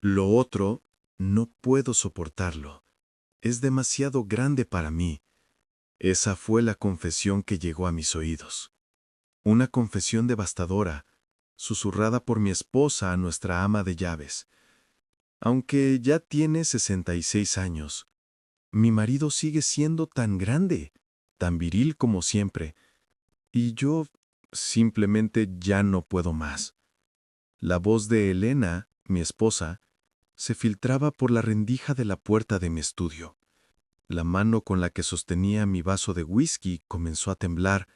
Lo otro, no puedo soportarlo. Es demasiado grande para mí. Esa fue la confesión que llegó a mis oídos. Una confesión devastadora, susurrada por mi esposa a nuestra ama de llaves. Aunque ya tiene 66 años, mi marido sigue siendo tan grande, tan viril como siempre, y yo simplemente ya no puedo más. La voz de Elena, mi esposa, se filtraba por la rendija de la puerta de mi estudio. La mano con la que sostenía mi vaso de whisky comenzó a temblar.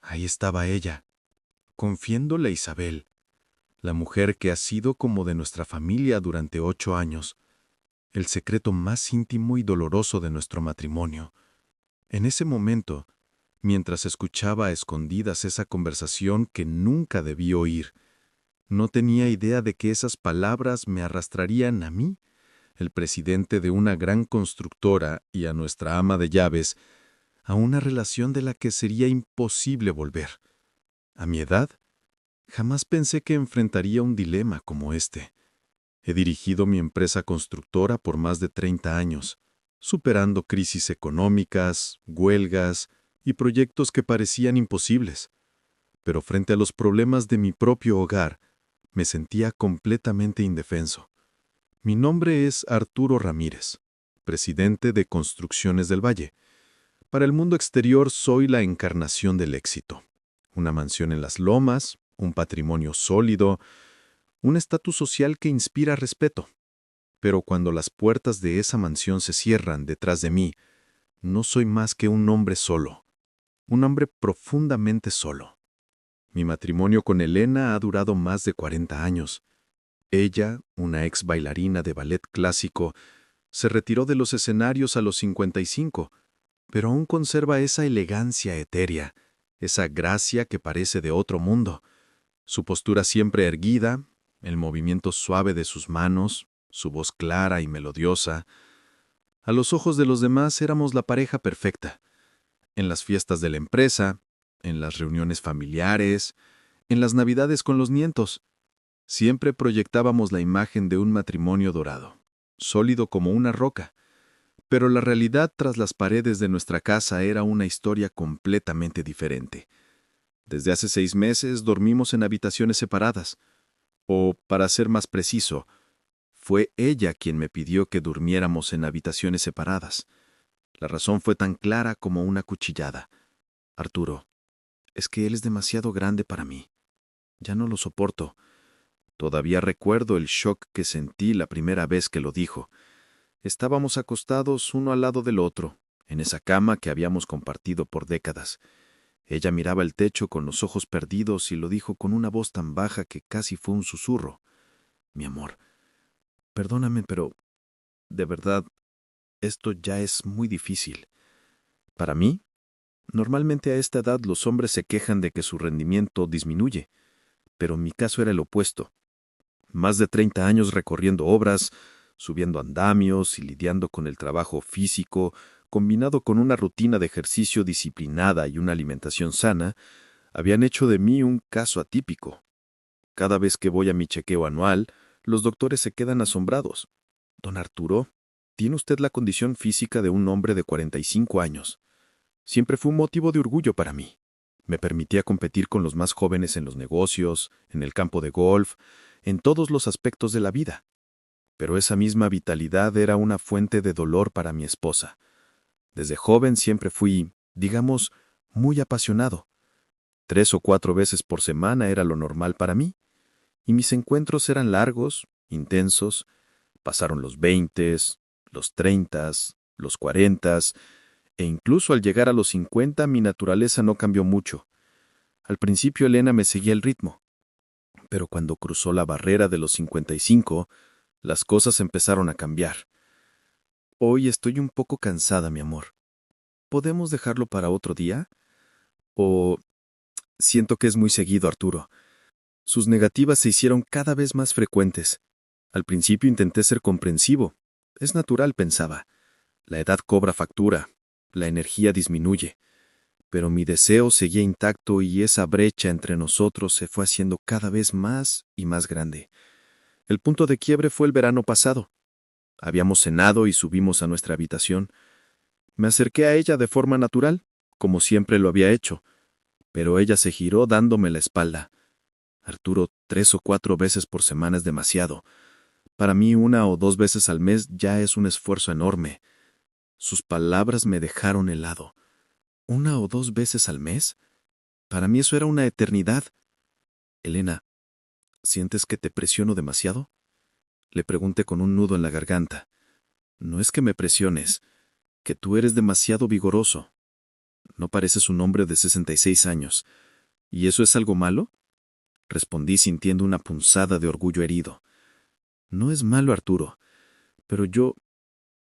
Ahí estaba ella, confiéndole a Isabel, la mujer que ha sido como de nuestra familia durante 8 años, el secreto más íntimo y doloroso de nuestro matrimonio. En ese momento, mientras escuchaba a escondidas esa conversación que nunca debí oír, no tenía idea de que esas palabras me arrastrarían a mí, el presidente de una gran constructora, y a nuestra ama de llaves, a una relación de la que sería imposible volver. A mi edad, jamás pensé que enfrentaría un dilema como este. He dirigido mi empresa constructora por más de 30 años, superando crisis económicas, huelgas y proyectos que parecían imposibles. Pero frente a los problemas de mi propio hogar, me sentía completamente indefenso. Mi nombre es Arturo Ramírez, presidente de Construcciones del Valle. Para el mundo exterior soy la encarnación del éxito. Una mansión en las lomas, un patrimonio sólido, un estatus social que inspira respeto. Pero cuando las puertas de esa mansión se cierran detrás de mí, no soy más que un hombre solo, un hombre profundamente solo. Mi matrimonio con Elena ha durado más de 40 años. Ella, una ex bailarina de ballet clásico, se retiró de los escenarios a los 55, pero aún conserva esa elegancia etérea, esa gracia que parece de otro mundo. Su postura siempre erguida, el movimiento suave de sus manos, su voz clara y melodiosa. A los ojos de los demás éramos la pareja perfecta. En las fiestas de la empresa, en las reuniones familiares, en las navidades con los nietos, siempre proyectábamos la imagen de un matrimonio dorado, sólido como una roca. Pero la realidad tras las paredes de nuestra casa era una historia completamente diferente. Desde hace 6 meses dormimos en habitaciones separadas. O, para ser más preciso, fue ella quien me pidió que durmiéramos en habitaciones separadas. La razón fue tan clara como una cuchillada. Arturo, es que él es demasiado grande para mí. Ya no lo soporto. Todavía recuerdo el shock que sentí la primera vez que lo dijo. Estábamos acostados uno al lado del otro, en esa cama que habíamos compartido por décadas. Ella miraba el techo con los ojos perdidos y lo dijo con una voz tan baja que casi fue un susurro. Mi amor, perdóname, pero de verdad, esto ya es muy difícil. Para mí, normalmente a esta edad los hombres se quejan de que su rendimiento disminuye, pero mi caso era el opuesto. Más de 30 años recorriendo obras, subiendo andamios y lidiando con el trabajo físico, combinado con una rutina de ejercicio disciplinada y una alimentación sana, habían hecho de mí un caso atípico. Cada vez que voy a mi chequeo anual, los doctores se quedan asombrados. Don Arturo, tiene usted la condición física de un hombre de 45 años. Siempre fue un motivo de orgullo para mí. Me permitía competir con los más jóvenes en los negocios, en el campo de golf, en todos los aspectos de la vida. Pero esa misma vitalidad era una fuente de dolor para mi esposa. Desde joven siempre fui, digamos, muy apasionado. 3 o 4 veces por semana era lo normal para mí, y mis encuentros eran largos, intensos. Pasaron los 20, los 30, los 40, e incluso al llegar a los 50 mi naturaleza no cambió mucho. Al principio Elena me seguía el ritmo, pero cuando cruzó la barrera de los 55, las cosas empezaron a cambiar. Hoy estoy un poco cansada, mi amor. ¿Podemos dejarlo para otro día? O siento que es muy seguido, Arturo. Sus negativas se hicieron cada vez más frecuentes. Al principio intenté ser comprensivo. Es natural, pensaba. La edad cobra factura, la energía disminuye. Pero mi deseo seguía intacto y esa brecha entre nosotros se fue haciendo cada vez más y más grande. El punto de quiebre fue el verano pasado. Habíamos cenado y subimos a nuestra habitación. Me acerqué a ella de forma natural, como siempre lo había hecho, pero ella se giró dándome la espalda. Arturo, 3 o 4 veces por semana es demasiado. Para mí 1 o 2 veces al mes ya es un esfuerzo enorme. Sus palabras me dejaron helado. ¿1 o 2 veces al mes? Para mí eso era una eternidad. Elena, ¿sientes que te presiono demasiado? Le pregunté con un nudo en la garganta. No es que me presiones, que tú eres demasiado vigoroso. No pareces un hombre de 66 años. ¿Y eso es algo malo? Respondí sintiendo una punzada de orgullo herido. No es malo, Arturo, pero yo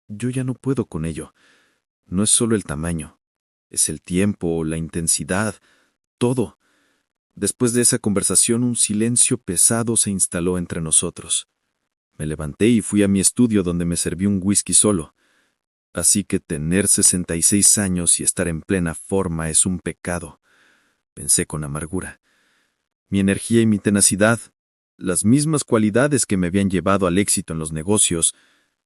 ya no puedo con ello. No es solo el tamaño, es el tiempo, la intensidad, todo. Después de esa conversación, un silencio pesado se instaló entre nosotros. Me levanté y fui a mi estudio donde me serví un whisky solo. Así que tener 66 años y estar en plena forma es un pecado, pensé con amargura. Mi energía y mi tenacidad, las mismas cualidades que me habían llevado al éxito en los negocios,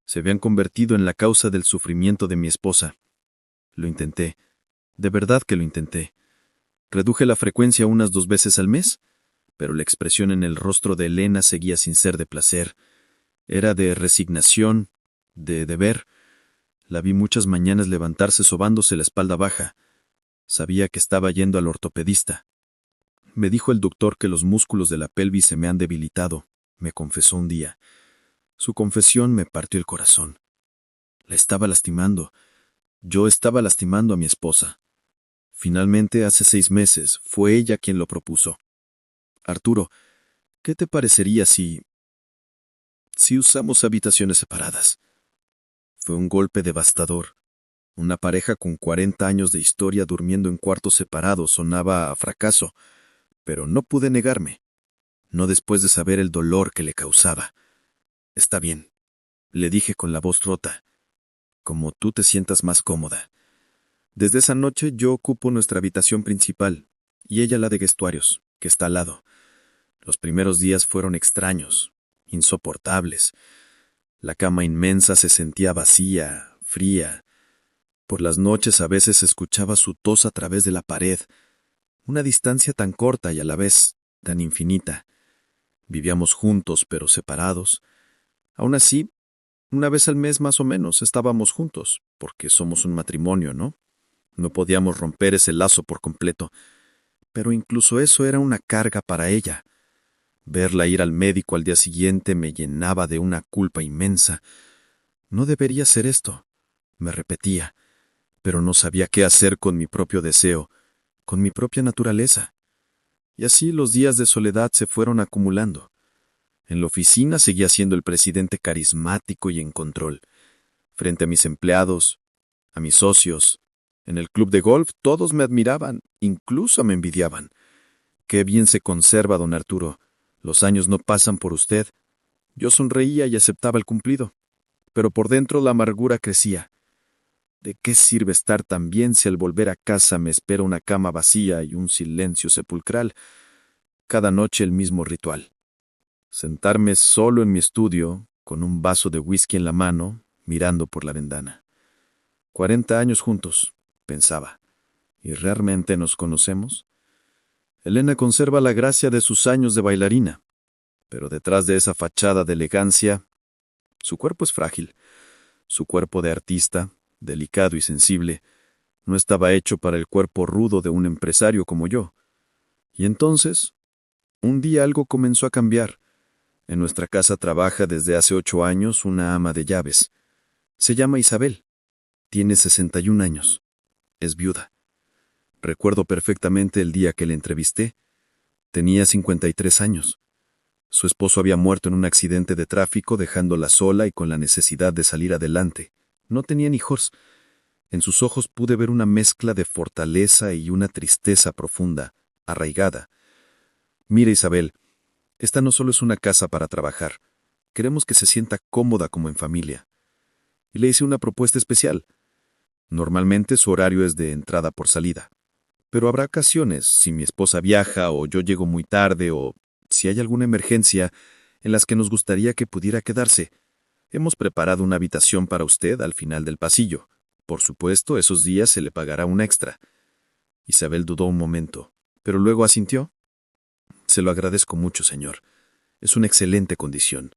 se habían convertido en la causa del sufrimiento de mi esposa. Lo intenté, de verdad que lo intenté. Reduje la frecuencia unas 2 veces al mes, pero la expresión en el rostro de Elena seguía sin ser de placer. Era de resignación, de deber. La vi muchas mañanas levantarse sobándose la espalda baja. Sabía que estaba yendo al ortopedista. Me dijo el doctor que los músculos de la pelvis se me han debilitado, me confesó un día. Su confesión me partió el corazón. La estaba lastimando. Yo estaba lastimando a mi esposa. Finalmente, hace 6 meses, fue ella quien lo propuso. Arturo, ¿qué te parecería si usamos habitaciones separadas? Fue un golpe devastador. Una pareja con 40 años de historia durmiendo en cuartos separados sonaba a fracaso, pero no pude negarme. No después de saber el dolor que le causaba. Está bien, le dije con la voz rota. Como tú te sientas más cómoda. Desde esa noche yo ocupo nuestra habitación principal, y ella la de vestuarios, que está al lado. Los primeros días fueron extraños, insoportables. La cama inmensa se sentía vacía, fría. Por las noches a veces escuchaba su tos a través de la pared, una distancia tan corta y a la vez tan infinita. Vivíamos juntos pero separados. Aún así, 1 vez al mes más o menos estábamos juntos, porque somos un matrimonio, ¿no? No podíamos romper ese lazo por completo, pero incluso eso era una carga para ella. Verla ir al médico al día siguiente me llenaba de una culpa inmensa. No debería ser esto, me repetía, pero no sabía qué hacer con mi propio deseo, con mi propia naturaleza. Y así los días de soledad se fueron acumulando. En la oficina seguía siendo el presidente carismático y en control. Frente a mis empleados, a mis socios, en el club de golf todos me admiraban, incluso me envidiaban. Qué bien se conserva, don Arturo. Los años no pasan por usted. Yo sonreía y aceptaba el cumplido. Pero por dentro la amargura crecía. ¿De qué sirve estar tan bien si al volver a casa me espera una cama vacía y un silencio sepulcral? Cada noche el mismo ritual. Sentarme solo en mi estudio, con un vaso de whisky en la mano, mirando por la ventana. 40 años juntos, pensaba. ¿Y realmente nos conocemos? Elena conserva la gracia de sus años de bailarina, pero detrás de esa fachada de elegancia, su cuerpo es frágil. Su cuerpo de artista, delicado y sensible, no estaba hecho para el cuerpo rudo de un empresario como yo. Y entonces, un día algo comenzó a cambiar. En nuestra casa trabaja desde hace 8 años una ama de llaves. Se llama Isabel. Tiene 61 años. Es viuda. Recuerdo perfectamente el día que la entrevisté. Tenía 53 años. Su esposo había muerto en un accidente de tráfico dejándola sola y con la necesidad de salir adelante. No tenían hijos. En sus ojos pude ver una mezcla de fortaleza y una tristeza profunda, arraigada. Mira, Isabel, esta no solo es una casa para trabajar. Queremos que se sienta cómoda como en familia. Y le hice una propuesta especial. Normalmente su horario es de entrada por salida. Pero habrá ocasiones, si mi esposa viaja o yo llego muy tarde o si hay alguna emergencia, en las que nos gustaría que pudiera quedarse. Hemos preparado una habitación para usted al final del pasillo. Por supuesto, esos días se le pagará un extra. Isabel dudó un momento, pero luego asintió. Se lo agradezco mucho, señor. Es una excelente condición.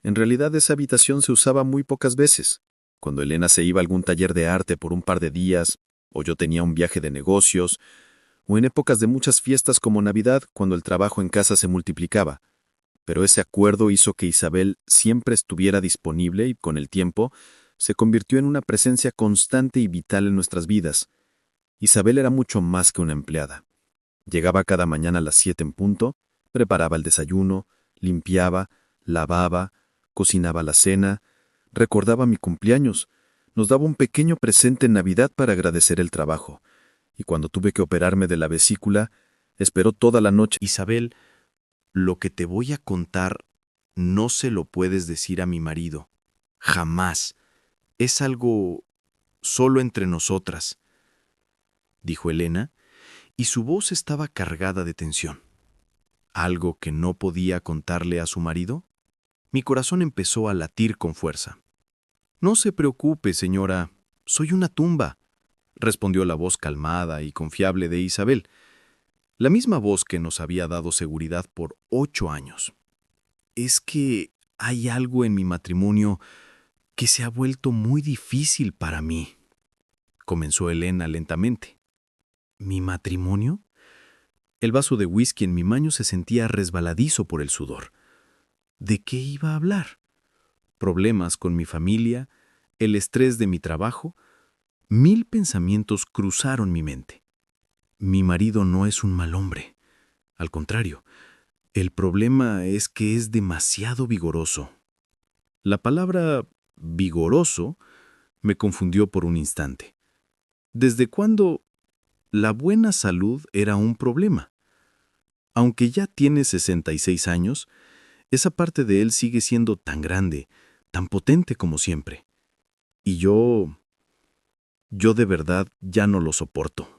En realidad, esa habitación se usaba muy pocas veces. Cuando Elena se iba a algún taller de arte por un par de días, o yo tenía un viaje de negocios, o en épocas de muchas fiestas como Navidad, cuando el trabajo en casa se multiplicaba. Pero ese acuerdo hizo que Isabel siempre estuviera disponible y, con el tiempo, se convirtió en una presencia constante y vital en nuestras vidas. Isabel era mucho más que una empleada. Llegaba cada mañana a las 7 en punto, preparaba el desayuno, limpiaba, lavaba, cocinaba la cena, recordaba mi cumpleaños, nos daba un pequeño presente en Navidad para agradecer el trabajo. Y cuando tuve que operarme de la vesícula, esperó toda la noche. Isabel, lo que te voy a contar no se lo puedes decir a mi marido. Jamás. Es algo solo entre nosotras, dijo Elena, y su voz estaba cargada de tensión. ¿Algo que no podía contarle a su marido? Mi corazón empezó a latir con fuerza. No se preocupe, señora, soy una tumba, respondió la voz calmada y confiable de Isabel, la misma voz que nos había dado seguridad por 8 años. Es que hay algo en mi matrimonio que se ha vuelto muy difícil para mí, comenzó Elena lentamente. ¿Mi matrimonio? El vaso de whisky en mi maño se sentía resbaladizo por el sudor. ¿De qué iba a hablar? Problemas con mi familia, el estrés de mi trabajo. 1000 pensamientos cruzaron mi mente. Mi marido no es un mal hombre. Al contrario, el problema es que es demasiado vigoroso. La palabra vigoroso me confundió por un instante. ¿Desde cuándo la buena salud era un problema? Aunque ya tiene 66 años, esa parte de él sigue siendo tan grande, tan potente como siempre. Y yo de verdad ya no lo soporto.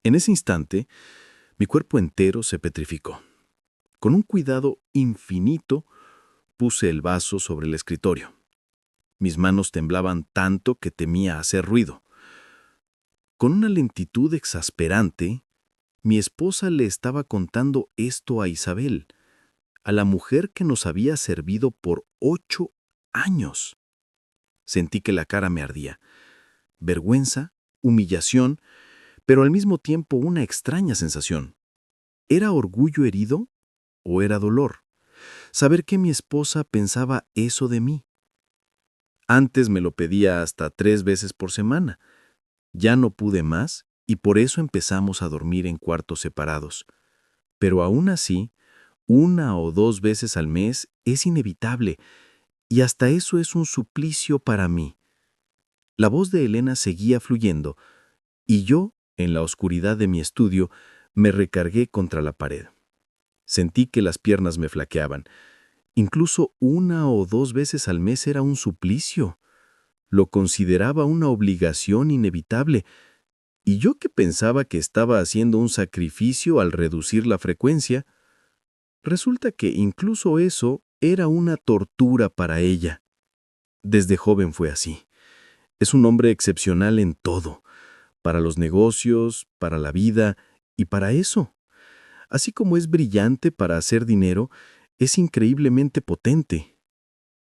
En ese instante, mi cuerpo entero se petrificó. Con un cuidado infinito, puse el vaso sobre el escritorio. Mis manos temblaban tanto que temía hacer ruido. Con una lentitud exasperante, mi esposa le estaba contando esto a Isabel, a la mujer que nos había servido por 8 años. Sentí que la cara me ardía. Vergüenza, humillación, pero al mismo tiempo una extraña sensación. ¿Era orgullo herido o era dolor? Saber que mi esposa pensaba eso de mí. Antes me lo pedía hasta 3 veces por semana. Ya no pude más y por eso empezamos a dormir en cuartos separados. Pero aún así, 1 o 2 veces al mes es inevitable y hasta eso es un suplicio para mí. La voz de Elena seguía fluyendo y yo, en la oscuridad de mi estudio, me recargué contra la pared. Sentí que las piernas me flaqueaban. Incluso 1 o 2 veces al mes era un suplicio. Lo consideraba una obligación inevitable. Y yo que pensaba que estaba haciendo un sacrificio al reducir la frecuencia, resulta que incluso eso era una tortura para ella. Desde joven fue así. Es un hombre excepcional en todo, para los negocios, para la vida y para eso. Así como es brillante para hacer dinero, es increíblemente potente.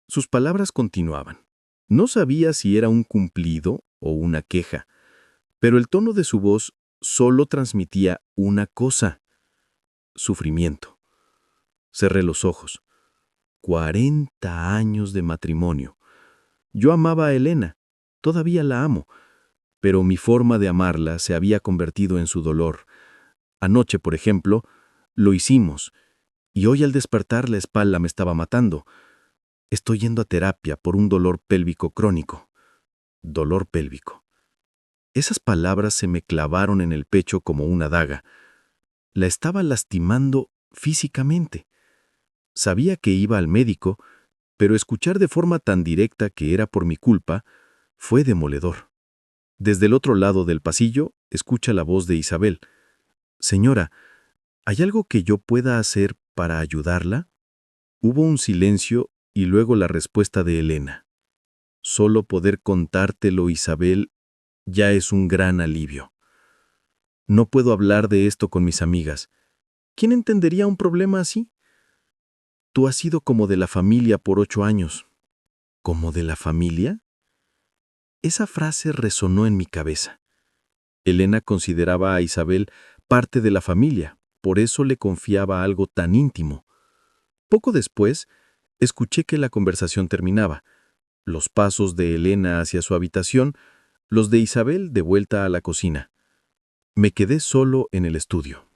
Sus palabras continuaban. No sabía si era un cumplido o una queja, pero el tono de su voz solo transmitía una cosa: sufrimiento. Cerré los ojos. 40 años de matrimonio. Yo amaba a Elena, todavía la amo, pero mi forma de amarla se había convertido en su dolor. Anoche, por ejemplo, lo hicimos, y hoy al despertar la espalda me estaba matando. Estoy yendo a terapia por un dolor pélvico crónico. Dolor pélvico. Esas palabras se me clavaron en el pecho como una daga. La estaba lastimando físicamente. Sabía que iba al médico, pero escuchar de forma tan directa que era por mi culpa fue demoledor. Desde el otro lado del pasillo, escucha la voz de Isabel. «Señora, ¿hay algo que yo pueda hacer para ayudarla?» Hubo un silencio y luego la respuesta de Elena. Solo poder contártelo, Isabel, ya es un gran alivio. No puedo hablar de esto con mis amigas. ¿Quién entendería un problema así? Tú has sido como de la familia por 8 años. ¿Como de la familia? Esa frase resonó en mi cabeza. Elena consideraba a Isabel parte de la familia, por eso le confiaba algo tan íntimo. Poco después, escuché que la conversación terminaba. Los pasos de Elena hacia su habitación, los de Isabel de vuelta a la cocina. Me quedé solo en el estudio.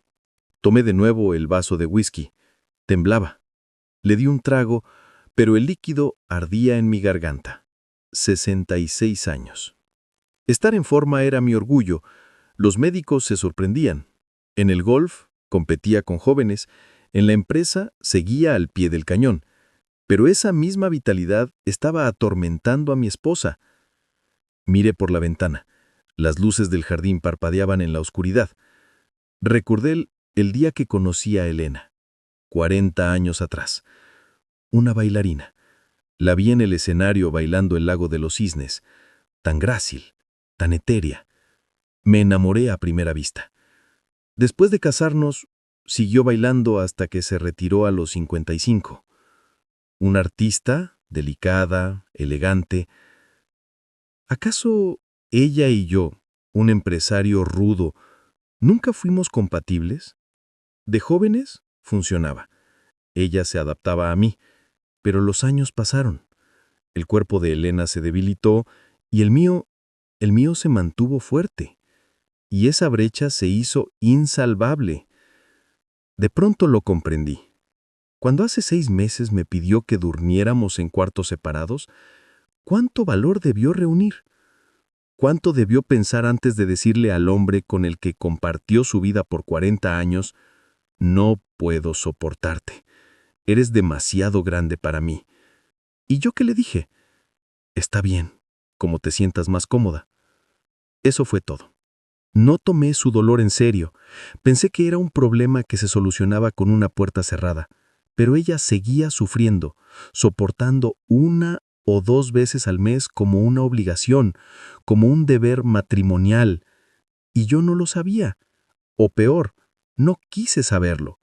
Tomé de nuevo el vaso de whisky. Temblaba. Le di un trago, pero el líquido ardía en mi garganta. 66 años. Estar en forma era mi orgullo. Los médicos se sorprendían. En el golf competía con jóvenes. En la empresa seguía al pie del cañón. Pero esa misma vitalidad estaba atormentando a mi esposa. Miré por la ventana. Las luces del jardín parpadeaban en la oscuridad. Recordé el día que conocí a Elena, 40 años atrás. Una bailarina. La vi en el escenario bailando el lago de los cisnes, tan grácil, tan etérea. Me enamoré a primera vista. Después de casarnos, siguió bailando hasta que se retiró a los 55. Una artista, delicada, elegante. ¿Acaso ella y yo, un empresario rudo, nunca fuimos compatibles? De jóvenes, funcionaba. Ella se adaptaba a mí, pero los años pasaron. El cuerpo de Elena se debilitó y el mío se mantuvo fuerte. Y esa brecha se hizo insalvable. De pronto lo comprendí. Cuando hace 6 meses me pidió que durmiéramos en cuartos separados, ¿cuánto valor debió reunir? ¿Cuánto debió pensar antes de decirle al hombre con el que compartió su vida por 40 años, no puedo soportarte, eres demasiado grande para mí? ¿Y yo qué le dije? Está bien, como te sientas más cómoda. Eso fue todo. No tomé su dolor en serio. Pensé que era un problema que se solucionaba con una puerta cerrada, pero ella seguía sufriendo, soportando 1 o 2 veces al mes como una obligación, como un deber matrimonial, y yo no lo sabía. O peor, no quise saberlo.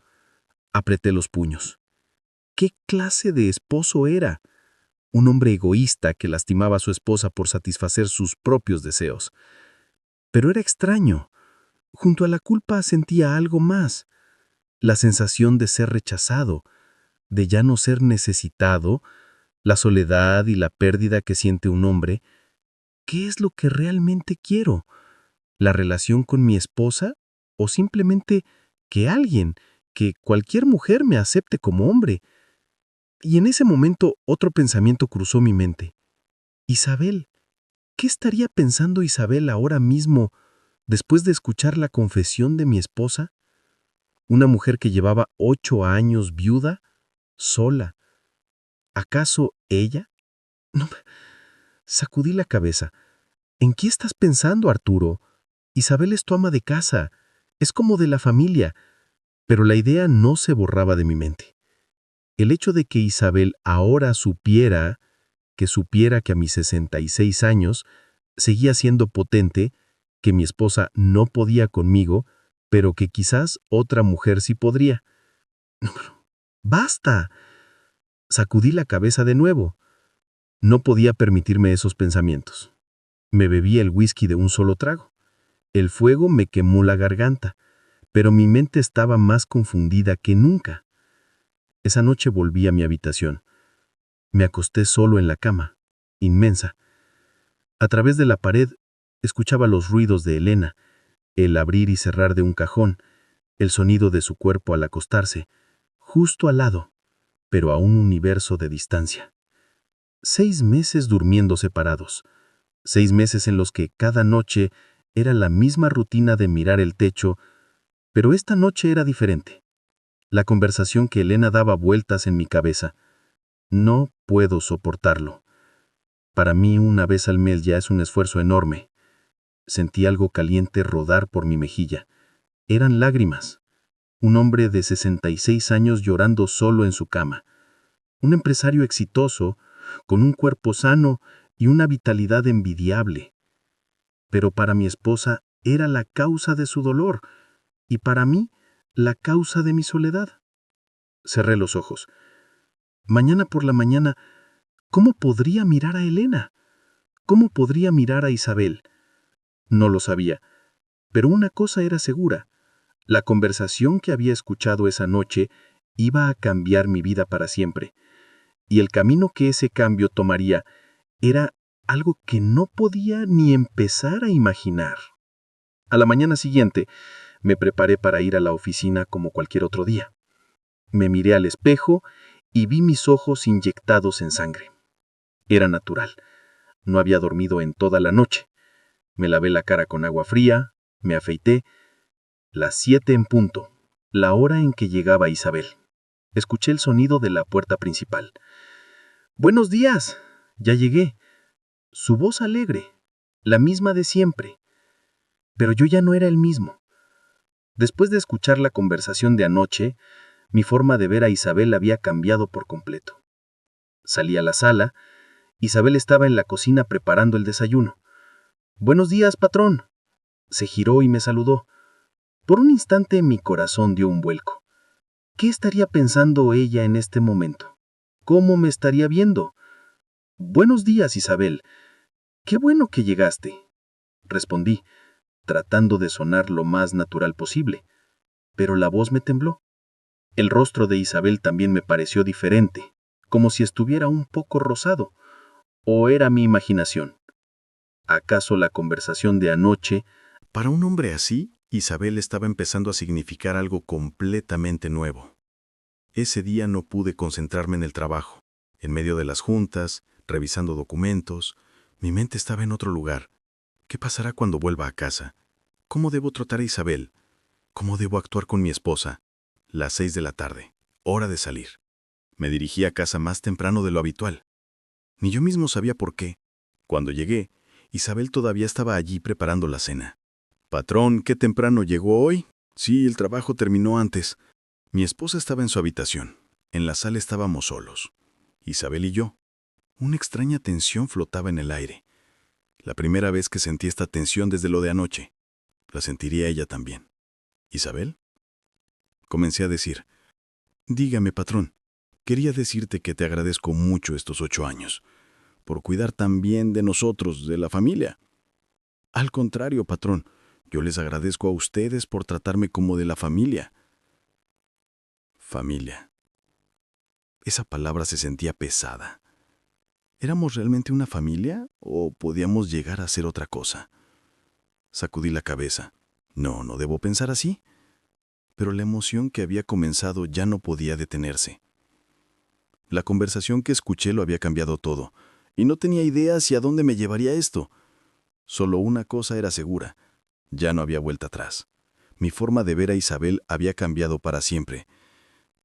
Apreté los puños. ¿Qué clase de esposo era? Un hombre egoísta que lastimaba a su esposa por satisfacer sus propios deseos. Pero era extraño. Junto a la culpa sentía algo más. La sensación de ser rechazado, de ya no ser necesitado, la soledad y la pérdida que siente un hombre. ¿Qué es lo que realmente quiero? ¿La relación con mi esposa? ¿O simplemente que alguien, que cualquier mujer me acepte como hombre? Y en ese momento otro pensamiento cruzó mi mente. Isabel. ¿Qué estaría pensando Isabel ahora mismo después de escuchar la confesión de mi esposa? Una mujer que llevaba 8 años viuda, sola. ¿Acaso ella? No. Sacudí la cabeza. ¿En qué estás pensando, Arturo? Isabel es tu ama de casa. Es como de la familia. Pero la idea no se borraba de mi mente. El hecho de que Isabel ahora supiera que a mis 66 años seguía siendo potente, que mi esposa no podía conmigo, pero que quizás otra mujer sí podría. No, ¡basta! Sacudí la cabeza de nuevo. No podía permitirme esos pensamientos. Me bebí el whisky de un solo trago. El fuego me quemó la garganta, pero mi mente estaba más confundida que nunca. Esa noche volví a mi habitación. Me acosté solo en la cama, inmensa. A través de la pared escuchaba los ruidos de Elena, el abrir y cerrar de un cajón, el sonido de su cuerpo al acostarse, justo al lado, pero a un universo de distancia. 6 meses durmiendo separados, 6 meses en los que cada noche era la misma rutina de mirar el techo, pero esta noche era diferente. La conversación que Elena daba vueltas en mi cabeza. No puedo soportarlo. Para mí, una vez al mes ya es un esfuerzo enorme. Sentí algo caliente rodar por mi mejilla. Eran lágrimas. Un hombre de 66 años llorando solo en su cama. un empresario exitoso, con un cuerpo sano y una vitalidad envidiable. Pero para mi esposa era la causa de su dolor y para mí la causa de mi soledad. Cerré los ojos. Mañana por la mañana, ¿cómo podría mirar a Elena? ¿Cómo podría mirar a Isabel? No lo sabía, pero una cosa era segura. La conversación que había escuchado esa noche iba a cambiar mi vida para siempre, y el camino que ese cambio tomaría era algo que no podía ni empezar a imaginar. A la mañana siguiente, me preparé para ir a la oficina como cualquier otro día. Me miré al espejo y vi mis ojos inyectados en sangre. Era natural. No había dormido en toda la noche. Me lavé la cara con agua fría, me afeité. Las 7 en punto, la hora en que llegaba Isabel. Escuché el sonido de la puerta principal. «Buenos días, ya llegué». Su voz alegre, la misma de siempre. Pero yo ya no era el mismo. Después de escuchar la conversación de anoche, mi forma de ver a Isabel había cambiado por completo. Salí a la sala. Isabel estaba en la cocina preparando el desayuno. «Buenos días, patrón». Se giró y me saludó. Por un instante mi corazón dio un vuelco. ¿Qué estaría pensando ella en este momento? ¿Cómo me estaría viendo? «Buenos días, Isabel. Qué bueno que llegaste», respondí, tratando de sonar lo más natural posible. Pero la voz me tembló. El rostro de Isabel también me pareció diferente, como si estuviera un poco rosado. ¿O era mi imaginación? ¿Acaso la conversación de anoche? Para un hombre así, Isabel estaba empezando a significar algo completamente nuevo. Ese día no pude concentrarme en el trabajo. En medio de las juntas, revisando documentos, mi mente estaba en otro lugar. ¿Qué pasará cuando vuelva a casa? ¿Cómo debo tratar a Isabel? ¿Cómo debo actuar con mi esposa? Las 6 de la tarde, hora de salir. Me dirigí a casa más temprano de lo habitual. Ni yo mismo sabía por qué. Cuando llegué, Isabel todavía estaba allí preparando la cena. «Patrón, ¿qué temprano llegó hoy?» «Sí, el trabajo terminó antes». Mi esposa estaba en su habitación. En la sala estábamos solos. Isabel y yo. Una extraña tensión flotaba en el aire. La primera vez que sentí esta tensión desde lo de anoche. La sentiría ella también. «¿Isabel?» Comencé a decir. «Dígame, patrón. Quería decirte que te agradezco mucho estos 8 años, por cuidar tan bien de nosotros, de la familia». «Al contrario, patrón, yo les agradezco a ustedes por tratarme como de la familia». Familia. Esa palabra se sentía pesada. ¿Éramos realmente una familia o podíamos llegar a ser otra cosa? Sacudí la cabeza. No debo pensar así. Pero la emoción que había comenzado ya no podía detenerse. La conversación que escuché lo había cambiado todo, y no tenía idea hacia dónde me llevaría esto. Solo una cosa era segura. Ya no había vuelta atrás. Mi forma de ver a Isabel había cambiado para siempre,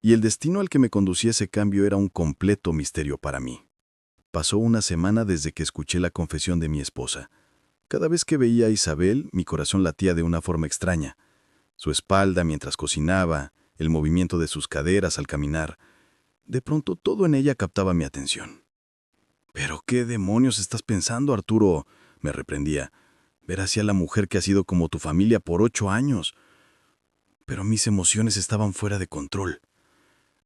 y el destino al que me conducía ese cambio era un completo misterio para mí. Pasó una semana desde que escuché la confesión de mi esposa. Cada vez que veía a Isabel, mi corazón latía de una forma extraña. Su espalda mientras cocinaba, el movimiento de sus caderas al caminar. De pronto todo en ella captaba mi atención. «¿Pero qué demonios estás pensando, Arturo?», me reprendía. «Ver hacia la mujer que ha sido como tu familia por 8 años». Pero mis emociones estaban fuera de control.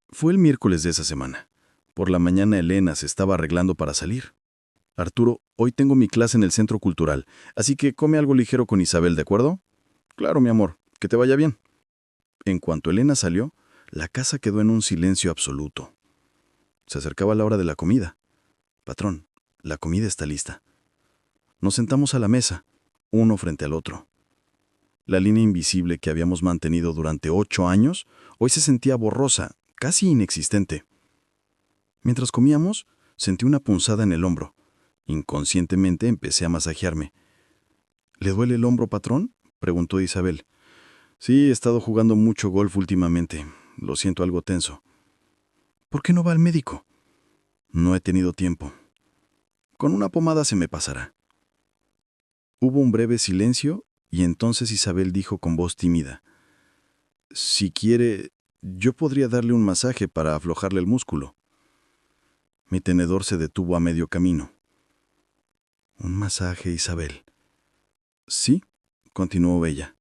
Fue el miércoles de esa semana. Por la mañana Elena se estaba arreglando para salir. «Arturo, hoy tengo mi clase en el centro cultural, así que come algo ligero con Isabel, ¿de acuerdo?» «Claro, mi amor, que te vaya bien». En cuanto Elena salió, la casa quedó en un silencio absoluto. Se acercaba la hora de la comida. «Patrón, la comida está lista». Nos sentamos a la mesa, uno frente al otro. La línea invisible que habíamos mantenido durante 8 años, hoy se sentía borrosa, casi inexistente. Mientras comíamos, sentí una punzada en el hombro. Inconscientemente empecé a masajearme. «¿Le duele el hombro, patrón?», preguntó Isabel. «Sí, he estado jugando mucho golf últimamente. Lo siento algo tenso». «¿Por qué no va al médico?». «No he tenido tiempo». «Con una pomada se me pasará». Hubo un breve silencio y entonces Isabel dijo con voz tímida. «Si quiere, yo podría darle un masaje para aflojarle el músculo». Mi tenedor se detuvo a medio camino. «¿Un masaje, Isabel?» «Sí», continuó ella.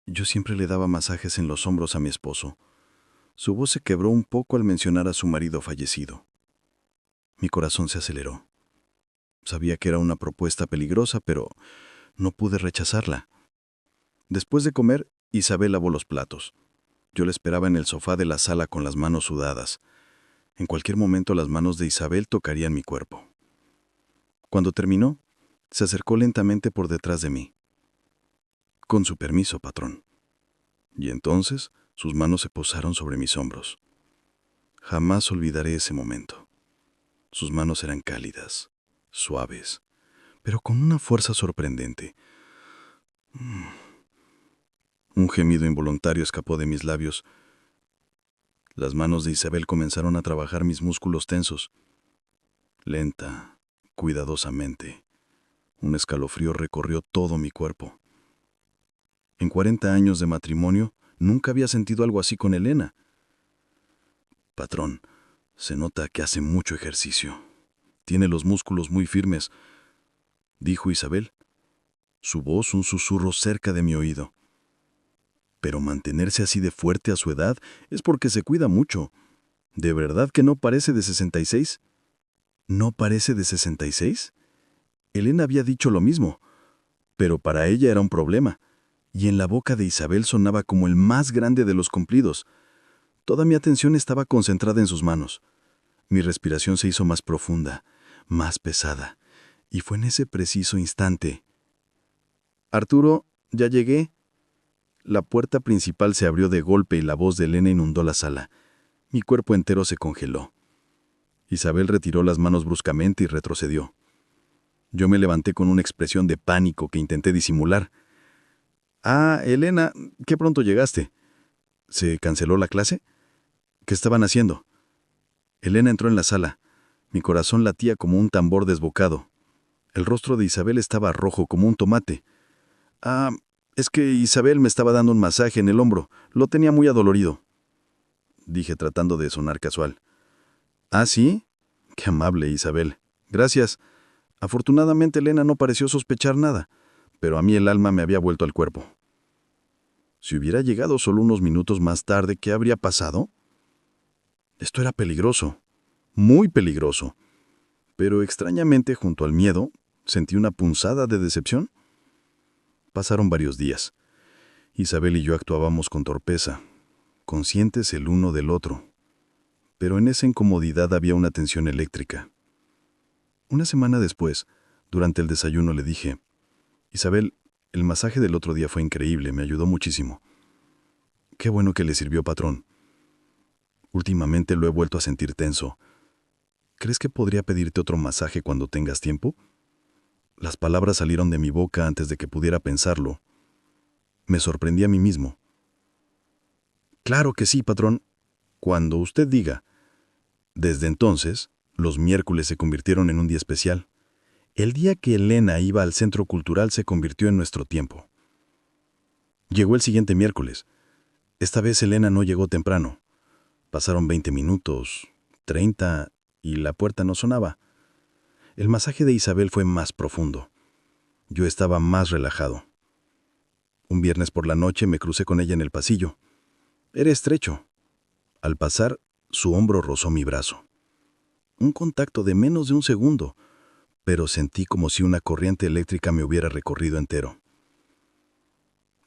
«Yo siempre le daba masajes en los hombros a mi esposo». Su voz se quebró un poco al mencionar a su marido fallecido. Mi corazón se aceleró. Sabía que era una propuesta peligrosa, pero no pude rechazarla. Después de comer, Isabel lavó los platos. Yo la esperaba en el sofá de la sala con las manos sudadas. En cualquier momento las manos de Isabel tocarían mi cuerpo. Cuando terminó, se acercó lentamente por detrás de mí. «Con su permiso, patrón». Y entonces sus manos se posaron sobre mis hombros. Jamás olvidaré ese momento. Sus manos eran cálidas, suaves, pero con una fuerza sorprendente. Un gemido involuntario escapó de mis labios. Las manos de Isabel comenzaron a trabajar mis músculos tensos. Lenta, cuidadosamente. Un escalofrío recorrió todo mi cuerpo. En 40 años de matrimonio, nunca había sentido algo así con Elena. «Patrón, se nota que hace mucho ejercicio. Tiene los músculos muy firmes», dijo Isabel. Su voz un susurro cerca de mi oído. «Pero mantenerse así de fuerte a su edad es porque se cuida mucho. ¿De verdad que no parece de 66? ¿No parece de 66? Elena había dicho lo mismo, pero para ella era un problema, y en la boca de Isabel sonaba como el más grande de los cumplidos. Toda mi atención estaba concentrada en sus manos. Mi respiración se hizo más profunda, más pesada, y fue en ese preciso instante. «Arturo, ya llegué». La puerta principal se abrió de golpe y la voz de Elena inundó la sala. Mi cuerpo entero se congeló. Isabel retiró las manos bruscamente y retrocedió. Yo me levanté con una expresión de pánico que intenté disimular. «Ah, Elena, qué pronto llegaste. ¿Se canceló la clase? ¿Qué estaban haciendo?» Elena entró en la sala. Mi corazón latía como un tambor desbocado. El rostro de Isabel estaba rojo como un tomate. «Ah, es que Isabel me estaba dando un masaje en el hombro. Lo tenía muy adolorido», dije tratando de sonar casual. «¿Ah, sí? Qué amable, Isabel. Gracias». Afortunadamente Elena no pareció sospechar nada, pero a mí el alma me había vuelto al cuerpo. Si hubiera llegado solo unos minutos más tarde, ¿qué habría pasado? Esto era peligroso, muy peligroso. Pero extrañamente, junto al miedo, sentí una punzada de decepción. Pasaron varios días. Isabel y yo actuábamos con torpeza, conscientes el uno del otro. Pero en esa incomodidad había una tensión eléctrica. Una semana después, durante el desayuno, le dije: «Isabel, el masaje del otro día fue increíble, me ayudó muchísimo». «Qué bueno que le sirvió, patrón. Últimamente lo he vuelto a sentir tenso. ¿Crees que podría pedirte otro masaje cuando tengas tiempo?» Las palabras salieron de mi boca antes de que pudiera pensarlo. Me sorprendí a mí mismo. «Claro que sí, patrón. Cuando usted diga». Desde entonces, los miércoles se convirtieron en un día especial. El día que Elena iba al centro cultural se convirtió en nuestro tiempo. Llegó el siguiente miércoles. Esta vez Elena no llegó temprano. Pasaron 20 minutos, 30, y la puerta no sonaba. El masaje de Isabel fue más profundo. Yo estaba más relajado. Un viernes por la noche me crucé con ella en el pasillo. Era estrecho. Al pasar, su hombro rozó mi brazo. Un contacto de menos de un segundo, pero sentí como si una corriente eléctrica me hubiera recorrido entero.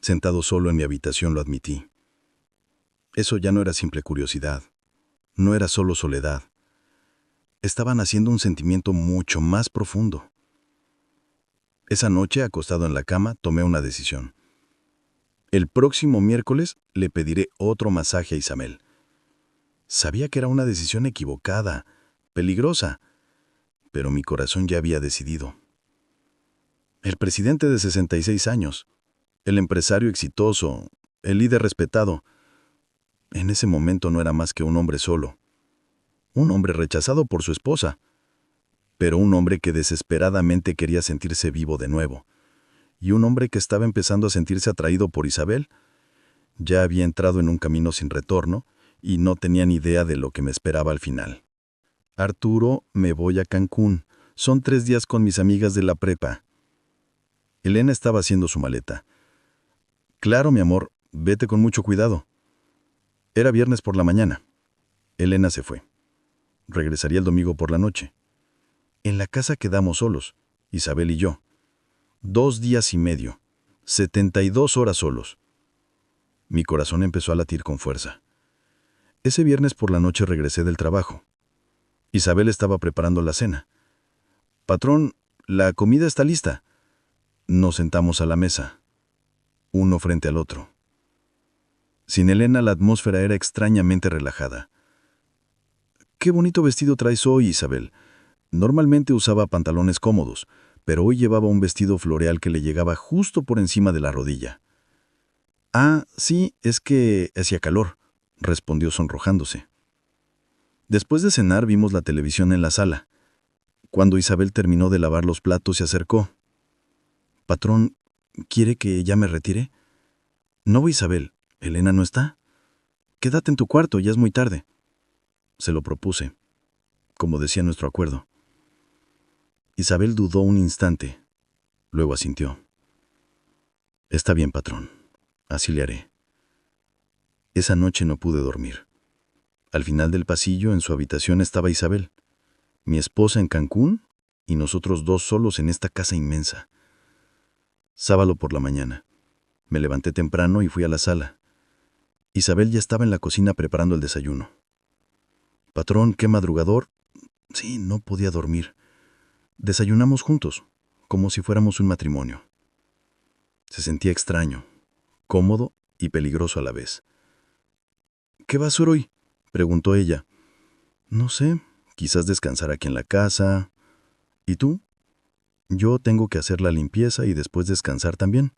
Sentado solo en mi habitación lo admití. Eso ya no era simple curiosidad. No era solo soledad. Estaba naciendo un sentimiento mucho más profundo. Esa noche, acostado en la cama, tomé una decisión. El próximo miércoles le pediré otro masaje a Isabel. Sabía que era una decisión equivocada, peligrosa, pero mi corazón ya había decidido. El presidente de 66 años, el empresario exitoso, el líder respetado, en ese momento no era más que un hombre solo. Un hombre rechazado por su esposa, pero un hombre que desesperadamente quería sentirse vivo de nuevo, y un hombre que estaba empezando a sentirse atraído por Isabel. Ya había entrado en un camino sin retorno y no tenía ni idea de lo que me esperaba al final. Arturo, me voy a Cancún. Son 3 días con mis amigas de la prepa. Elena estaba haciendo su maleta. Claro, mi amor, vete con mucho cuidado. Era viernes por la mañana. Elena se fue. Regresaría el domingo por la noche. En la casa quedamos solos, Isabel y yo. 2 días y medio, 72 horas solos. Mi corazón empezó a latir con fuerza. Ese viernes por la noche regresé del trabajo. Isabel estaba preparando la cena. Patrón, la comida está lista. Nos sentamos a la mesa, uno frente al otro. Sin Elena la atmósfera era extrañamente relajada. «Qué bonito vestido traes hoy, Isabel. Normalmente usaba pantalones cómodos, pero hoy llevaba un vestido floreal que le llegaba justo por encima de la rodilla». «Ah, sí, es que hacía calor», respondió sonrojándose. Después de cenar vimos la televisión en la sala. Cuando Isabel terminó de lavar los platos se acercó. «Patrón, ¿quiere que ya me retire?» «No, Isabel, Elena no está. Quédate en tu cuarto, ya es muy tarde». Se lo propuse, como decía nuestro acuerdo. Isabel dudó un instante, luego asintió. «Está bien, patrón, así le haré». Esa noche no pude dormir. Al final del pasillo, en su habitación, estaba Isabel, mi esposa en Cancún y nosotros 2 solos en esta casa inmensa. Sábado por la mañana. Me levanté temprano y fui a la sala. Isabel ya estaba en la cocina preparando el desayuno. «Patrón, qué madrugador». Sí, no podía dormir. Desayunamos juntos, como si fuéramos un matrimonio. Se sentía extraño, cómodo y peligroso a la vez. «¿Qué va a hacer hoy?», preguntó ella. «No sé, quizás descansar aquí en la casa». «¿Y tú?». «Yo tengo que hacer la limpieza y después descansar también».